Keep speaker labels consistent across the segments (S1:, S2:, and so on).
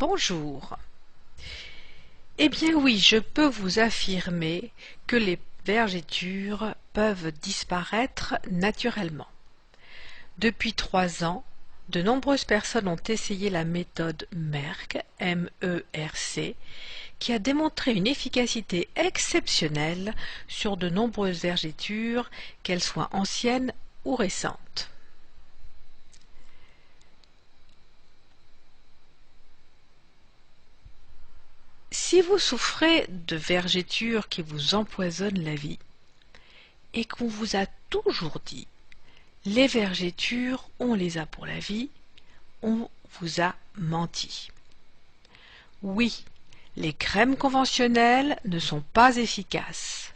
S1: Bonjour. Eh bien oui, je peux vous affirmer que les vergetures peuvent disparaître naturellement. Depuis 3 ans, de nombreuses personnes ont essayé la méthode Merck, M-E-R-C, qui a démontré une efficacité exceptionnelle sur de nombreuses vergetures, qu'elles soient anciennes ou récentes. Si vous souffrez de vergetures qui vous empoisonnent la vie, et qu'on vous a toujours dit « les vergetures, on les a pour la vie », on vous a menti. Oui, les crèmes conventionnelles ne sont pas efficaces.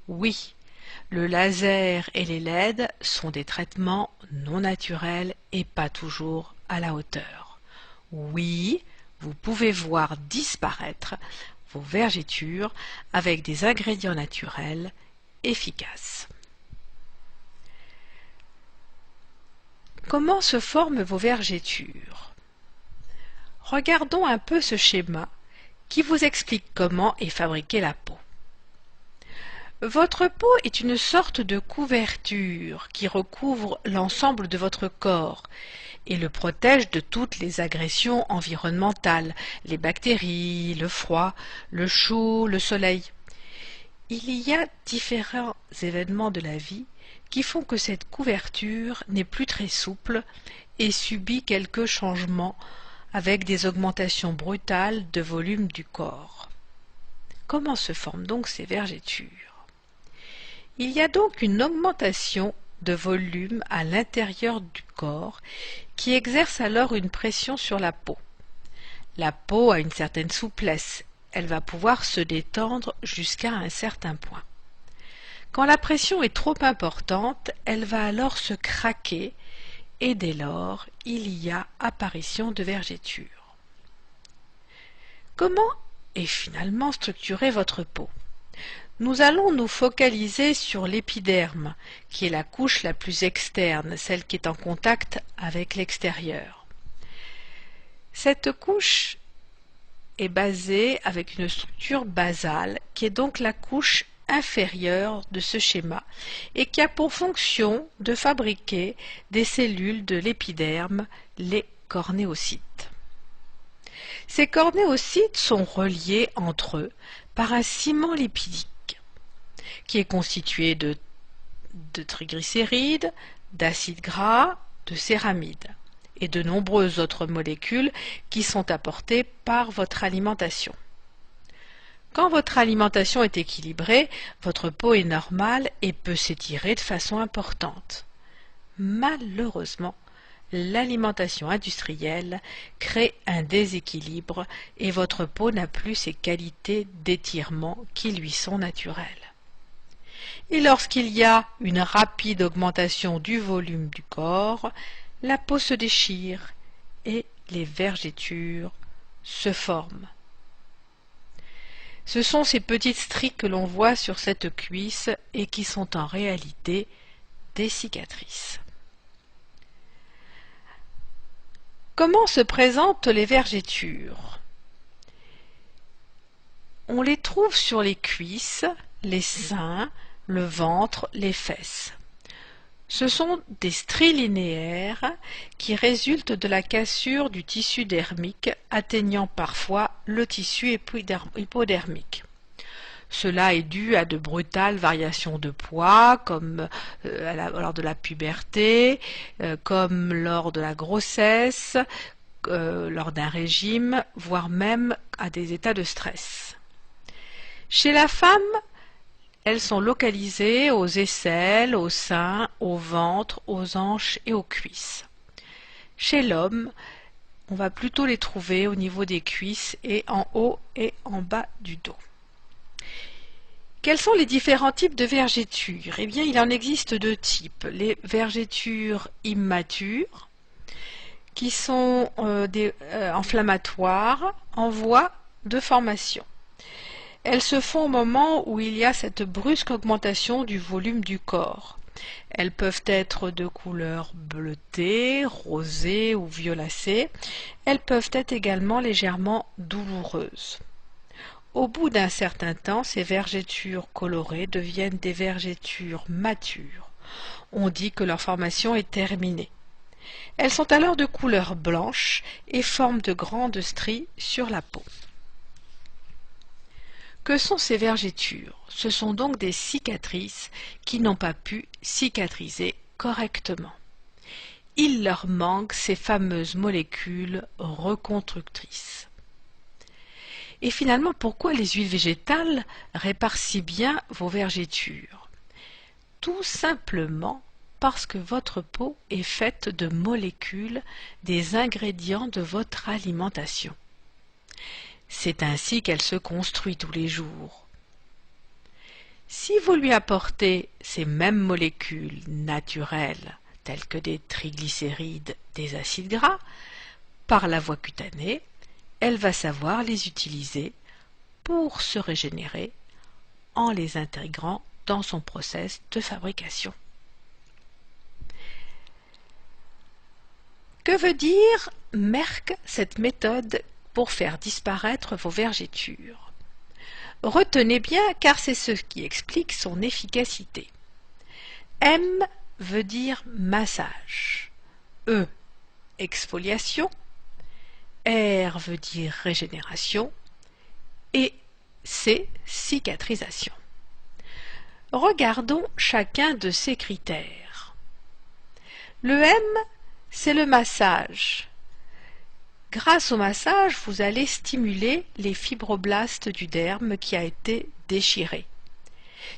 S1: Oui, le laser et les LED sont des traitements non naturels et pas toujours à la hauteur. Oui, vous pouvez voir disparaître vos vergetures avec des ingrédients naturels efficaces. Comment se forment vos vergetures? Regardons un peu ce schéma qui vous explique comment est fabriquée la peau. Votre peau est une sorte de couverture qui recouvre l'ensemble de votre corps et le protège de toutes les agressions environnementales, les bactéries, le froid, le chaud, le soleil. Il y a différents événements de la vie qui font que cette couverture n'est plus très souple et subit quelques changements avec des augmentations brutales de volume du corps. Comment se forment donc ces vergetures? Il y a donc une augmentation de volume à l'intérieur du corps qui exerce alors une pression sur la peau. La peau a une certaine souplesse, elle va pouvoir se détendre jusqu'à un certain point. Quand la pression est trop importante, elle va alors se craquer et dès lors, il y a apparition de vergetures. Comment est finalement structurée votre peau? Nous allons nous focaliser sur l'épiderme, qui est la couche la plus externe, celle qui est en contact avec l'extérieur. Cette couche est basée avec une structure basale, qui est donc la couche inférieure de ce schéma, et qui a pour fonction de fabriquer des cellules de l'épiderme, les cornéocytes. Ces cornéocytes sont reliés entre eux par un ciment lipidique, qui est constitué de triglycérides, d'acides gras, de céramides et de nombreuses autres molécules qui sont apportées par votre alimentation. Quand votre alimentation est équilibrée, votre peau est normale et peut s'étirer de façon importante. Malheureusement, l'alimentation industrielle crée un déséquilibre et votre peau n'a plus ces qualités d'étirement qui lui sont naturelles. Et lorsqu'il y a une rapide augmentation du volume du corps, la peau se déchire et les vergetures se forment. Ce sont ces petites stries que l'on voit sur cette cuisse et qui sont en réalité des cicatrices. Comment se présentent les vergetures? On les trouve sur les cuisses, les seins, le ventre, les fesses. Ce sont des stries linéaires qui résultent de la cassure du tissu dermique, atteignant parfois le tissu hypodermique. Cela est dû à de brutales variations de poids, comme lors de la puberté, comme lors de la grossesse, lors d'un régime, voire même à des états de stress. Chez la femme, elles sont localisées aux aisselles, aux seins, au ventre, aux hanches et aux cuisses. Chez l'homme, on va plutôt les trouver au niveau des cuisses et en haut et en bas du dos. Quels sont les différents types de vergetures? Eh bien, il en existe deux types. Les vergetures immatures, qui sont inflammatoires, en voie de formation. Elles se font au moment où il y a cette brusque augmentation du volume du corps. Elles peuvent être de couleur bleutée, rosée ou violacée. Elles peuvent être également légèrement douloureuses. Au bout d'un certain temps, ces vergetures colorées deviennent des vergetures matures. On dit que leur formation est terminée. Elles sont alors de couleur blanche et forment de grandes stries sur la peau. Que sont ces vergetures? Ce sont donc des cicatrices qui n'ont pas pu cicatriser correctement. Il leur manque ces fameuses molécules reconstructrices. Et finalement, pourquoi les huiles végétales réparent si bien vos vergetures? Tout simplement parce que votre peau est faite de molécules des ingrédients de votre alimentation. C'est ainsi qu'elle se construit tous les jours. Si vous lui apportez ces mêmes molécules naturelles, telles que des triglycérides, des acides gras, par la voie cutanée, elle va savoir les utiliser pour se régénérer en les intégrant dans son process de fabrication. Que veut dire Merck, cette méthode pour faire disparaître vos vergetures? Retenez bien car c'est ce qui explique son efficacité. M veut dire massage, E exfoliation, R veut dire régénération et C cicatrisation. Regardons chacun de ces critères. Le M, c'est le massage. Grâce au massage, vous allez stimuler les fibroblastes du derme qui a été déchiré.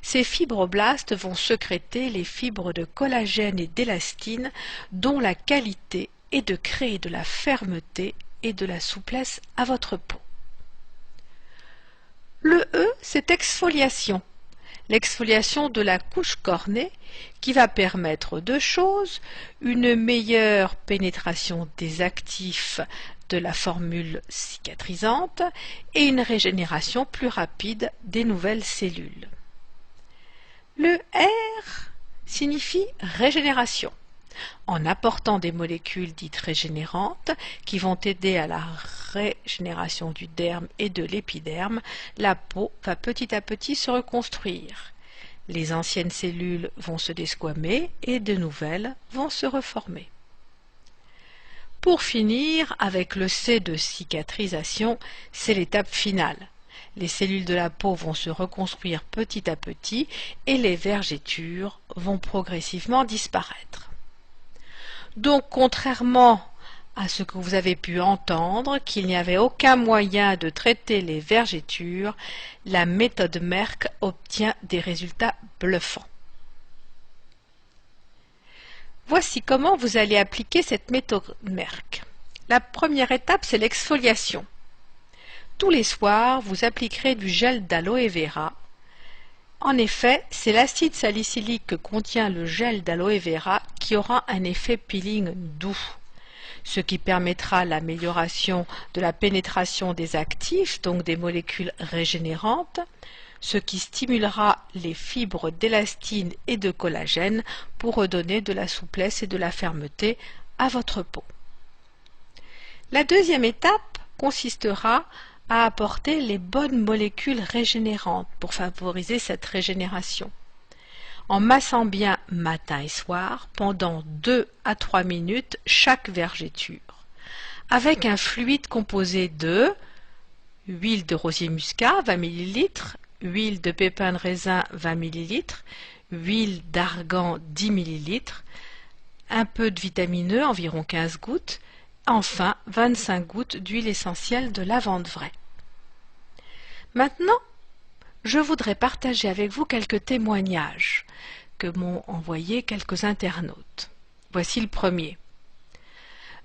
S1: Ces fibroblastes vont sécréter les fibres de collagène et d'élastine dont la qualité est de créer de la fermeté et de la souplesse à votre peau. Le E, c'est exfoliation. L'exfoliation de la couche cornée qui va permettre deux choses, une meilleure pénétration des actifs de la formule cicatrisante et une régénération plus rapide des nouvelles cellules. Le R signifie régénération. En apportant des molécules dites régénérantes qui vont aider à la régénération du derme et de l'épiderme, la peau va petit à petit se reconstruire. Les anciennes cellules vont se desquamer et de nouvelles vont se reformer. Pour finir, avec le C de cicatrisation, c'est l'étape finale. Les cellules de la peau vont se reconstruire petit à petit et les vergetures vont progressivement disparaître. Donc, contrairement à ce que vous avez pu entendre, qu'il n'y avait aucun moyen de traiter les vergetures, la méthode Merck obtient des résultats bluffants. Voici comment vous allez appliquer cette méthode Merck. La première étape, c'est l'exfoliation. Tous les soirs, vous appliquerez du gel d'aloe vera. En effet, c'est l'acide salicylique que contient le gel d'aloe vera qui aura un effet peeling doux, ce qui permettra l'amélioration de la pénétration des actifs, donc des molécules régénérantes, ce qui stimulera les fibres d'élastine et de collagène pour redonner de la souplesse et de la fermeté à votre peau. La deuxième étape consistera à apporter les bonnes molécules régénérantes pour favoriser cette régénération. En massant bien matin et soir pendant 2 à 3 minutes chaque vergeture, avec un fluide composé de huile de rosier muscat 20 ml, huile de pépin de raisin 20 ml, huile d'argan 10 ml, un peu de vitamine E, environ 15 gouttes, enfin 25 gouttes d'huile essentielle de lavande vraie. Maintenant, je voudrais partager avec vous quelques témoignages que m'ont envoyés quelques internautes. Voici le premier.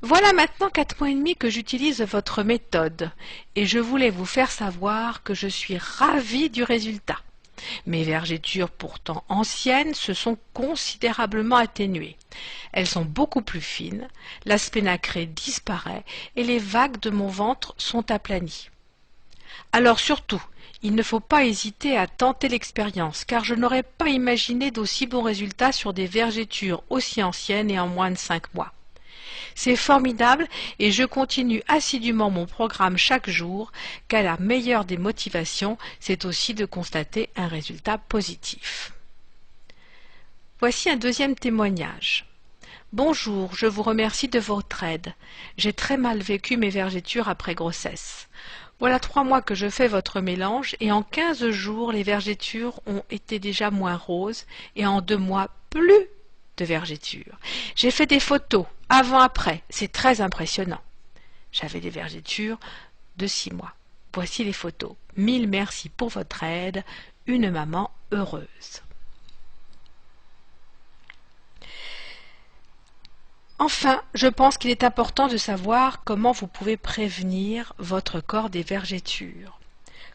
S1: Voilà maintenant 4 mois et demi que j'utilise votre méthode et je voulais vous faire savoir que je suis ravie du résultat. Mes vergetures pourtant anciennes se sont considérablement atténuées. Elles sont beaucoup plus fines, l'aspect nacré disparaît et les vagues de mon ventre sont aplanies. Alors surtout, il ne faut pas hésiter à tenter l'expérience, car je n'aurais pas imaginé d'aussi bons résultats sur des vergétures aussi anciennes et en moins de 5 mois. C'est formidable et je continue assidûment mon programme chaque jour, car la meilleure des motivations, c'est aussi de constater un résultat positif. Voici un deuxième témoignage. Bonjour, je vous remercie de votre aide. J'ai très mal vécu mes vergétures après grossesse. Voilà 3 mois que je fais votre mélange et en 15 jours, les vergétures ont été déjà moins roses et en 2 mois, plus de vergétures. J'ai fait des photos, avant-après, c'est très impressionnant. J'avais des vergétures de 6 mois. Voici les photos. 1000 merci pour votre aide, une maman heureuse. Enfin, je pense qu'il est important de savoir comment vous pouvez prévenir votre corps des vergétures.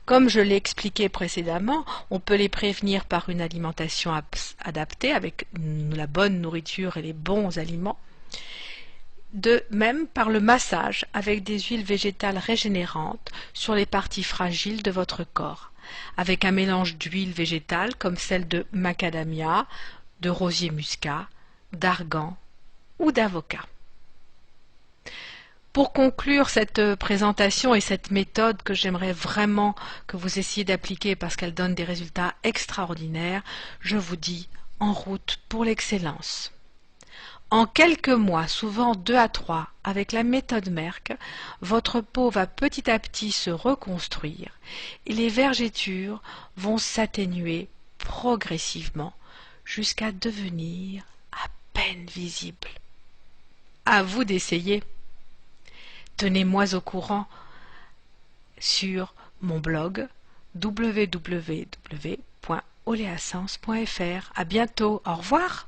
S1: Comme je l'ai expliqué précédemment, on peut les prévenir par une alimentation adaptée avec la bonne nourriture et les bons aliments. De même par le massage avec des huiles végétales régénérantes sur les parties fragiles de votre corps, avec un mélange d'huiles végétales comme celle de macadamia, de rosier muscat, d'argan ou d'avocat. Pour conclure cette présentation et cette méthode que j'aimerais vraiment que vous essayiez d'appliquer parce qu'elle donne des résultats extraordinaires, je vous dis en route pour l'excellence. En quelques mois, souvent 2 à 3, avec la méthode Merck, votre peau va petit à petit se reconstruire et les vergétures vont s'atténuer progressivement jusqu'à devenir à peine visibles. À vous d'essayer. Tenez-moi au courant sur mon blog www.oleasens.fr. À bientôt, au revoir.